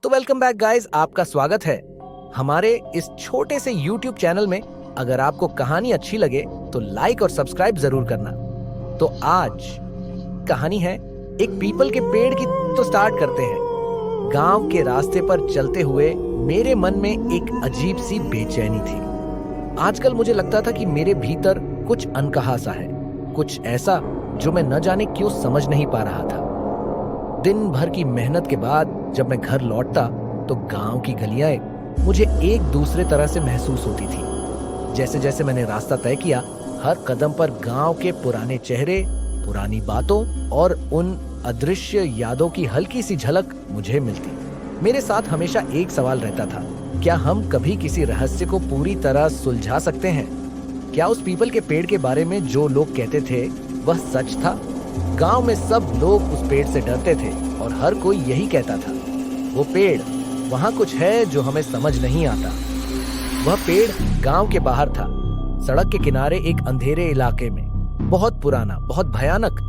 तो welcome back guys, आपका स्वागत है हमारे इस छोटे से YouTube चैनल में। अगर आपको कहानी अच्छी लगे तो लाइक और सब्सक्राइब जरूर करना। तो आज कहानी है एक पीपल के पेड़ की। तो स्टार्ट करते हैं। गांव के रास्ते पर चलते हुए मेरे मन में एक अजीब सी बेचैनी थी। आजकल मुझे लगता था कि मेरे भीतर कुछ अनकहा सा है, कुछ ऐसा जो मैं न जाने क्यों समझ नहीं पा रहा था। दिन भर की मेहनत के बाद जब मैं घर लौटता तो गांव की गलियां मुझे एक दूसरे तरह से महसूस होती थी। जैसे जैसे मैंने रास्ता तय किया, हर कदम पर गांव के पुराने चेहरे, पुरानी बातों और उन अदृश्य यादों की हल्की सी झलक मुझे मिलती। मेरे साथ हमेशा एक सवाल रहता था, क्या हम कभी किसी रहस्य को पूरी तरह सुलझा सकते हैं? क्या उस पीपल के पेड़ के बारे में जो लोग कहते थे वह सच था? गांव में सब लोग उस पेड़ से डरते थे और हर कोई यही कहता था, वो पेड़, वहां कुछ है जो हमें समझ नहीं आता। वह पेड़ गांव के बाहर था, सड़क के किनारे एक अंधेरे इलाके में, बहुत पुराना, बहुत भयानक।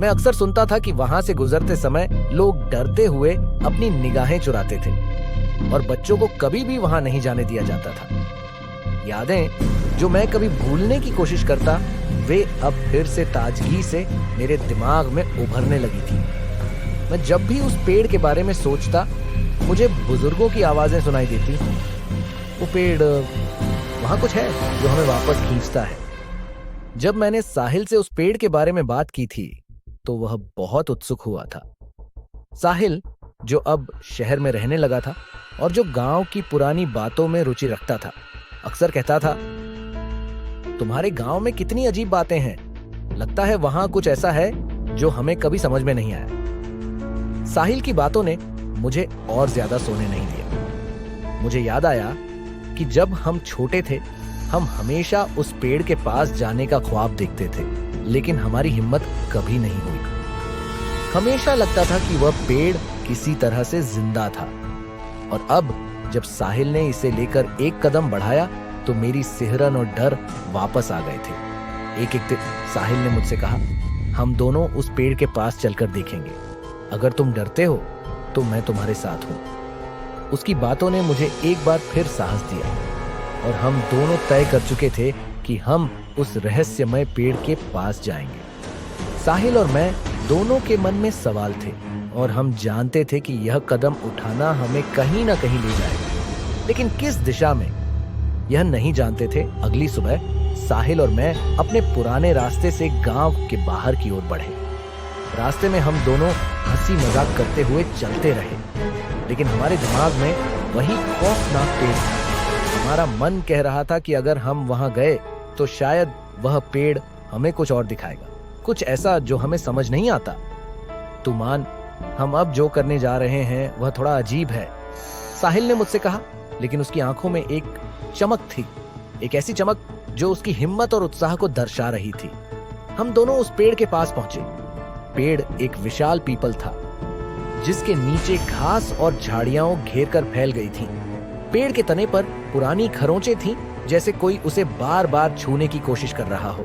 मैं अक्सर सुनता था कि वहां से गुजरते समय लोग डरते हुए अपनी निगाहें चुराते थे और बच्चों को कभी भी वहां नहीं जाने दिया जाता था। यादें जो मैं कभी भूलने की कोशिश करता, वे अब फिर से ताजगी से मेरे दिमाग में उभरने लगी थी। मैं जब भी उस पेड़ के बारे में सोचता, मुझे बुजुर्गों की आवाजें सुनाई देती, वो पेड़, वहां कुछ है जो हमें वापस खींचता है। जब मैंने साहिल से उस पेड़ के बारे में बात की थी तो वह बहुत उत्सुक हुआ था। साहिल जो अब शहर में रहने लगा था और जो गांव की पुरानी बातों में रुचि रखता था, अक्सर कहता था, तुम्हारे गांव में कितनी अजीब बातें हैं, लगता है वहां कुछ ऐसा है जो हमें कभी समझ में नहीं आया। साहिल की बातों ने मुझे और ज्यादा सोने नहीं दिया। मुझे याद आया कि जब हम छोटे थे, हम हमेशा उस पेड़ के पास जाने का ख्वाब देखते थे, लेकिन हमारी हिम्मत कभी नहीं हुई। हमेशा लगता था कि वह पेड़ किसी तरह से जिंदा था। और अब जब साहिल ने इसे लेकर एक कदम बढ़ाया तो मेरी सिहरन और डर वापस आ गए थे। एक दिन साहिल ने मुझसे कहा, हम दोनों उस पेड़ के पास चलकर देखेंगे। अगर तुम डरते हो तो मैं तुम्हारे साथ हूं। उसकी बातों ने मुझे एक बार फिर साहस दिया और हम दोनों तय कर चुके थे कि हम उस रहस्यमय पेड़ के पास जाएंगे। साहिल और मैं दोनों के मन में सवाल थे और हम जानते थे कि यह कदम उठाना हमें कहीं ना कहीं ले जाएगा, लेकिन किस दिशा में, यह नहीं जानते थे। अगली सुबह साहिल और मैं अपने पुराने रास्ते से गांव के बाहर की ओर बढ़े। रास्ते में हम दोनों हंसी मजाक करते हुए चलते रहे, लेकिन हमारे दिमाग में वही खौफनाक पेड़ था। हमारा मन कह रहा था कि अगर हम वहां गए तो शायद वह पेड़ हमें कुछ और दिखाएगा, कुछ ऐसा जो हमें समझ नहीं आता। तू मान, हम अब जो करने जा रहे हैं वह थोड़ा अजीब है, साहिल ने मुझसे कहा, लेकिन उसकी आंखों में एक चमक थी, एक ऐसी चमक जो उसकी हिम्मत और उत्साह को दर्शा रही थी। हम दोनों उस पेड़ के पास पहुंचे। पेड़ एक विशाल पीपल था जिसके नीचे घास और झाड़ियां घेर कर फैल गई थी। पेड़ के तने पर पुरानी खरोंचें थीं, जैसे कोई उसे बार बार छूने की कोशिश कर रहा हो।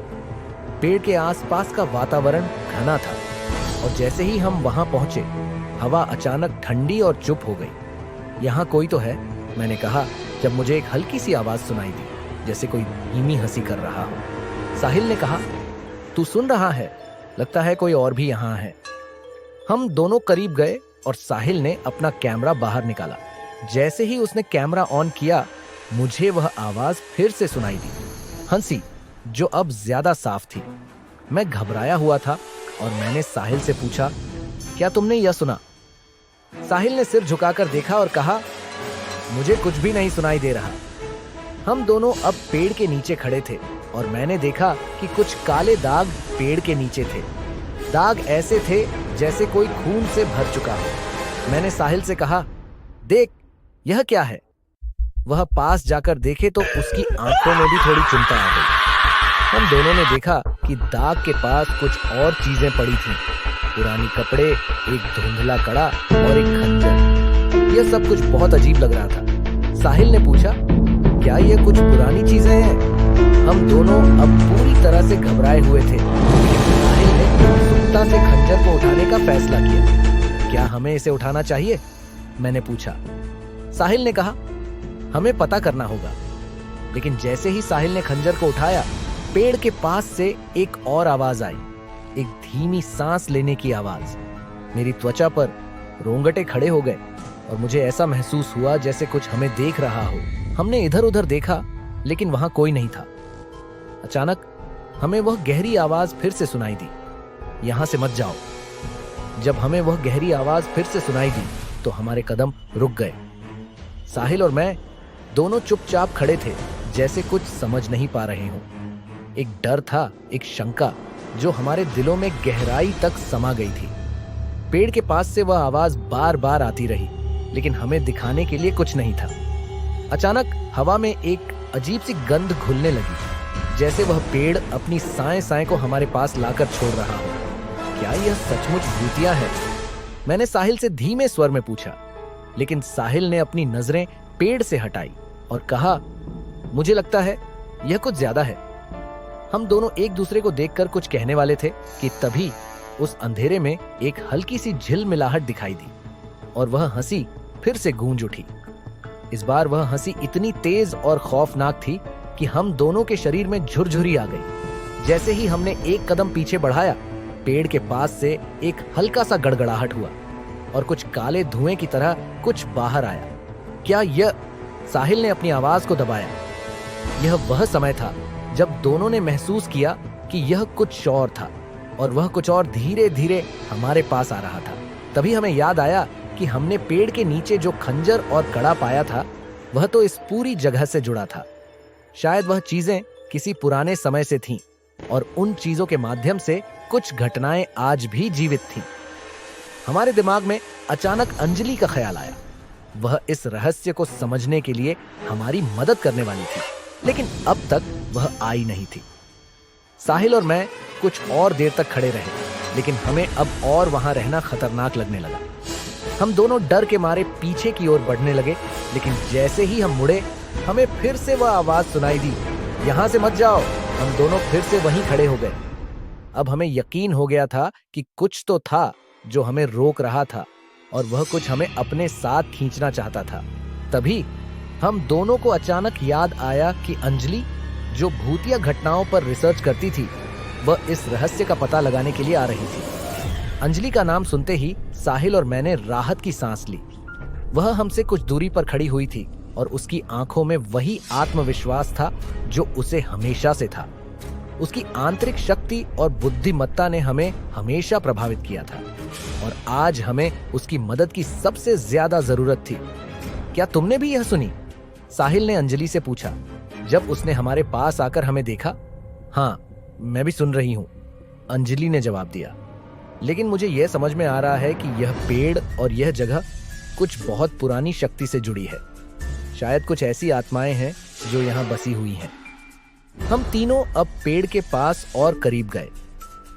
पेड़ के आसपास का वातावरण घना था और जैसे ही हम वहां पहुंचे, हवा अचानक ठंडी और चुप हो गई। यहाँ कोई तो है, मैंने कहा जब मुझे एक हल्की सी आवाज सुनाई दी, जैसे कोई धीमी हंसी कर रहा हो। साहिल ने कहा, तू सुन रहा है? लगता है कोई और भी यहाँ है। हम दोनों करीब गए और साहिल ने अपना कैमरा बाहर निकाला। जैसे ही उसने कैमरा ऑन किया, मुझे वह आवाज फिर से सुनाई दी, हंसी जो अब ज्यादा साफ थी। मैं घबराया हुआ था और मैंने साहिल से पूछा, क्या तुमने यह सुना? साहिल ने सिर झुकाकर देखा और कहा, मुझे कुछ भी नहीं सुनाई दे रहा। हम दोनों अब पेड़ के नीचे खड़े थे और मैंने देखा कि कुछ काले दाग पेड़ के नीचे थे। दाग ऐसे थे जैसे कोई खून से भर चुका हो। मैंने साहिल से कहा, देख, यह क्या है? वह पास जाकर देखे तो उसकी आंखों में भी थोड़ी चिंता आ गई। हम दोनों ने देखा कि दाग के पास कुछ और चीजें पड़ी थीं, पुरानी कपड़े, एक धुंधला कड़ा और एक खंजर। यह सब कुछ बहुत अजीब लग रहा था। साहिल ने पूछा, क्या ये कुछ पुरानी चीजें हैं? हम दोनों अब पूरी तरह से घबराए हुए थे। साहिल ने उत्सुकता से खंजर को उठाने का फैसला किया। क्या हमें इसे उठाना चाहिए? मैंने पूछा। साहिल ने कहा, हमें पता करना होगा। लेकिन जैसे ही साहिल ने खंजर को उठाया, पेड़ के पास से एक और आवाज आई, एक धीमी सांस लेने की आवाज। मेरी त्वचा पर रोंगटे खड़े हो गए और मुझे ऐसा महसूस हुआ जैसे कुछ हमें देख रहा हो। हमने इधर उधर देखा, लेकिन वहां कोई नहीं था। अचानक हमें वह गहरी आवाज फिर से सुनाई दी, यहां से मत जाओ। जब हमें वह गहरी आवाज फिर से सुनाई दी तो हमारे कदम रुक गए। साहिल और मैं दोनों चुपचाप खड़े थे, जैसे कुछ समझ नहीं पा रहे हों। एक डर था, एक शंका जो हमारे दिलों में गहराई तक समा गई थी। पेड़ के पास से वह आवाज बार बार आती रही, लेकिन हमें दिखाने के लिए कुछ नहीं था। अचानक हवा में एक अजीब सी गंध घुलने लगी, जैसे वह पेड़ अपनी साएं साएं को हमारे पास लाकर छोड़ रहा हो। क्या यह सचमुच भूतिया है? मैंने साहिल से धीमे स्वर में पूछा, लेकिन साहिल ने अपनी नजरें पेड़ से हटाई और कहा, मुझे लगता है यह कुछ ज्यादा है। हम दोनों एक दूसरे को देखकर कुछ कहने वाले थे कि तभी उस अंधेरे में एक हल्की सी झिलमिलाहट दिखाई दी और वह हंसी फिर से गूंज उठी। इस बार वह हंसी इतनी तेज और खौफनाक थी कि हम दोनों के शरीर में झुरझुरी आ गई। जैसे ही हमने एक कदम पीछे बढ़ाया, पेड़ के पास से एक हल्का सा गड़गड़ाहट हुआ और कुछ काले धुएं की तरह कुछ बाहर आया। क्या यह? साहिल ने अपनी आवाज को दबाया। यह वह समय था जब दोनों ने महसूस किया कि यह कुछ और था और वह कुछ और धीरे धीरे हमारे पास आ रहा था। तभी हमें याद आया कि हमने पेड़ के नीचे जो खंजर और कड़ा पाया था, वह तो इस पूरी जगह से जुड़ा था। शायद वह चीजें किसी पुराने समय से थीं और उन चीजों के माध्यम से कुछ घटनाएं आज भी जीवित थीं। हमारे दिमाग में अचानक अंजलि का ख्याल आया। वह इस रहस्य को समझने के लिए हमारी मदद करने वाली थी, लेकिन अब तक वह आई नहीं थी। साहिल और मैं कुछ और देर तक खड़े रहे, लेकिन हमें अब और वहां रहना खतरनाक लगने लगा। हम दोनों डर के मारे पीछे की ओर बढ़ने लगे, लेकिन जैसे ही हम मुड़े, हमें फिर से वह आवाज सुनाई दी, यहां से मत जाओ। हम दोनों फिर से वहीं खड़े हो गए। अब हमें यकीन हो गया था कि कुछ तो था जो हमें रोक रहा था और वह कुछ हमें अपने साथ खींचना चाहता था। तभी हम दोनों को अचानक याद आया कि अंजलि, जो भूतिया घटनाओं पर रिसर्च करती थी, वह इस रहस्य का पता लगाने के लिए आ रही थी। अंजलि का नाम सुनते ही साहिल और मैंने राहत की सांस ली। वह हमसे कुछ दूरी पर खड़ी हुई थी और उसकी आंखों में वही आत्मविश्वास था जो उसे हमेशा से था। उसकी आंतरिक शक्ति और बुद्धिमत्ता ने हमें हमेशा प्रभावित किया था और आज हमें उसकी मदद की सबसे ज्यादा जरूरत थी। क्या तुमने भी यह सुनी? साहिल ने अंजलि से पूछा जब उसने हमारे पास आकर हमें देखा। हाँ, मैं भी सुन रही हूं, अंजलि ने जवाब दिया। लेकिन मुझे यह समझ में आ रहा है कि यह पेड़ और यह जगह कुछ बहुत पुरानी शक्ति से जुड़ी है। शायद कुछ ऐसी आत्माएं हैं जो यहाँ बसी हुई हैं। हम तीनों अब पेड़ के पास और करीब गए।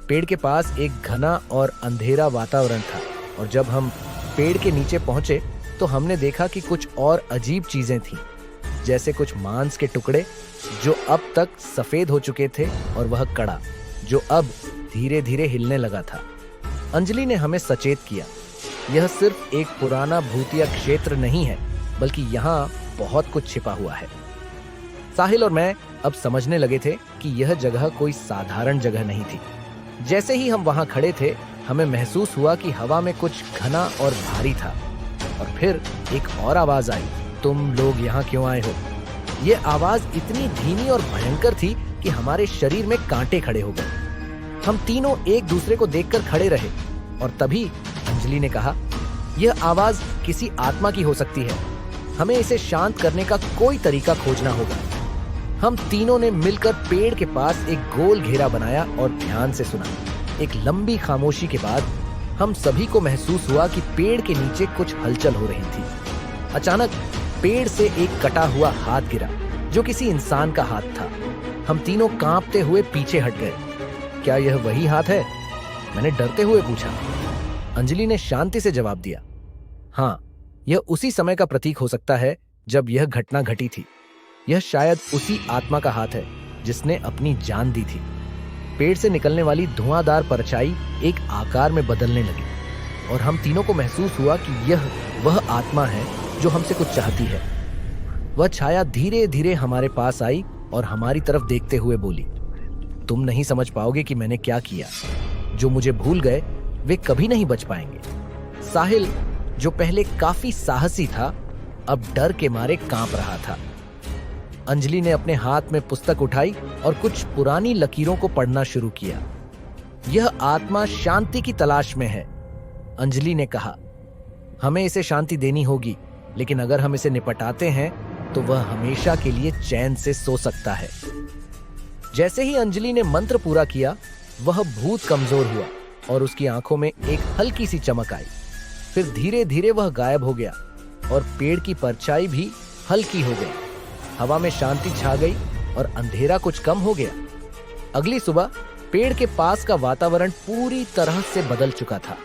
पेड़ के पास एक घना और अंधेरा वातावरण था और जब हम पेड़ के नीचे पहुंचे तो हमने देखा कि कुछ और अजीब चीजें थीं, जैसे कुछ मांस के टुकड़े जो अब तक सफेद हो चुके थे और वह कड़ा जो अब धीरे धीरे हिलने लगा था। अंजलि ने हमें सचेत किया, यह सिर्फ एक पुराना भूतिया क्षेत्र नहीं है, बल्कि यहाँ बहुत कुछ छिपा हुआ है। साहिल और मैं अब समझने लगे थे कि यह जगह कोई साधारण जगह नहीं थी। जैसे ही हम वहां खड़े थे, हमें महसूस हुआ कि हवा में कुछ घना और भारी था और फिर एक और आवाज आई, तुम लोग यहाँ क्यों आए हो? यह आवाज इतनी धीमी और भयंकर थी कि हमारे शरीर में कांटे खड़े हो गए। हम तीनों एक दूसरे को देखकर खड़े रहे और तभी अंजलि ने कहा, यह आवाज किसी आत्मा की हो सकती है, हमें इसे शांत करने का कोई तरीका खोजना होगा। हम तीनों ने मिलकर पेड़ के पास एक गोल घेरा बनाया और ध्यान से सुना। एक लंबी खामोशी के बाद हम सभी को महसूस हुआ कि पेड़ के नीचे कुछ हलचल हो रही थी। अचानक पेड़ से एक कटा हुआ हाथ गिरा जो किसी इंसान का हाथ था। हम तीनों कांपते हुए पीछे हट गए। क्या यह वही हाथ है? मैंने डरते हुए पूछा। अंजलि ने शांति से जवाब दिया, हाँ, यह उसी समय का प्रतीक हो सकता है जब यह घटना घटी थी। यह शायद उसी आत्मा का हाथ है जिसने अपनी जान दी थी। पेड़ से निकलने वाली धुआंधार परछाई एक आकार में बदलने लगी और हम तीनों को महसूस हुआ कि यह वह आत्मा है जो हमसे कुछ चाहती है। वह छाया धीरे धीरे हमारे पास आई और हमारी तरफ देखते हुए बोली, तुम नहीं समझ पाओगे कि मैंने क्या किया। जो मुझे भूल गए वे कभी नहीं बच पाएंगे। साहिल, जो पहले काफी साहसी था, अब डर के मारे कांप रहा था। अंजलि ने अपने हाथ में पुस्तक उठाई और कुछ पुरानी लकीरों को पढ़ना शुरू किया। यह आत्मा शांति की तलाश में है, अंजलि ने कहा। हमें इसे शांति देनी होगी, लेकिन अगर हम इसे निपटाते हैं तो वह हमेशा के लिए चैन से सो सकता है। जैसे ही अंजलि ने मंत्र पूरा किया, वह भूत कमजोर हुआ और उसकी आंखों में एक हल्की सी चमक आई। फिर धीरे धीरे वह गायब हो गया और पेड़ की परछाई भी हल्की हो गई। हवा में शांति छा गई और अंधेरा कुछ कम हो गया। अगली सुबह पेड़ के पास का वातावरण पूरी तरह से बदल चुका था।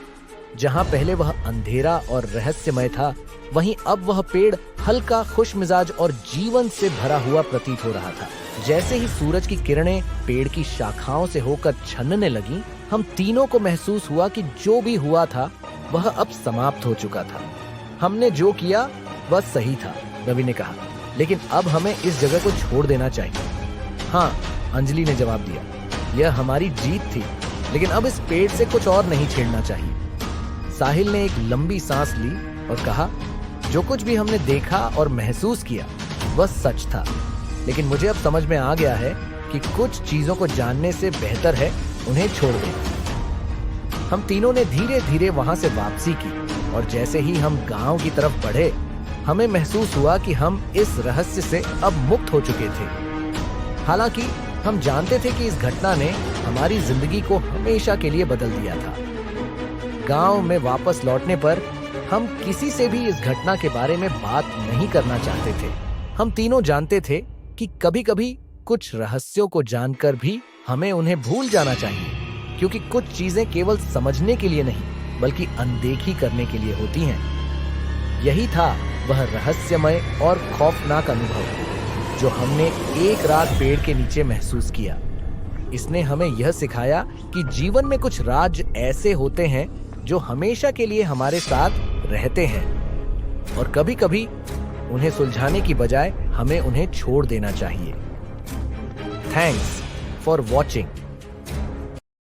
जहां पहले वह अंधेरा और रहस्यमय था, वहीं अब वह पेड़ हल्का, खुशमिजाज और जीवन से भरा हुआ प्रतीत हो रहा था। जैसे ही सूरज की किरणें पेड़ की शाखाओं से होकर छनने लगीं, हम तीनों को महसूस हुआ कि जो भी हुआ था वह अब समाप्त हो चुका था। हमने जो किया वह सही था, रवि ने कहा, लेकिन अब हमें इस जगह को छोड़ देना चाहिए। हाँ, अंजलि ने जवाब दिया, यह हमारी जीत थी, लेकिन अब इस पेड़ से कुछ और नहीं छेड़ना चाहिए। साहिल ने एक लंबी सांस ली और कहा, जो कुछ भी हमने देखा और महसूस किया वह सच था, लेकिन मुझे अब समझ में आ गया है कि कुछ चीजों को जानने से बेहतर है उन्हें छोड़ देना। हम तीनों ने धीरे धीरे वहां से वापसी की और जैसे ही हम गांव की तरफ बढ़े, हमें महसूस हुआ कि हम इस रहस्य से अब मुक्त हो चुके थे। हालांकि हम जानते थे कि इस घटना ने हमारी जिंदगी को हमेशा के लिए बदल दिया था। गांव में वापस लौटने पर हम किसी से भी इस घटना के बारे में बात नहीं करना चाहते थे। हम तीनों जानते थे कि कभी-कभी कुछ रहस्यों को जानकर भी हमें उन्हें भूल जाना चाहिए, क्योंकि कुछ चीजें केवल समझने के लिए नहीं बल्कि अनदेखी करने के लिए होती हैं। यही था वह रहस्यमय और खौफनाक अनुभव जो हमने एक रात पेड़ के नीचे महसूस किया। इसने हमें यह सिखाया कि जीवन में कुछ राज ऐसे होते हैं जो हमेशा के लिए हमारे साथ रहते हैं और कभी-कभी उन्हें सुलझाने की बजाय हमें उन्हें छोड़ देना चाहिए। Thanks for watching.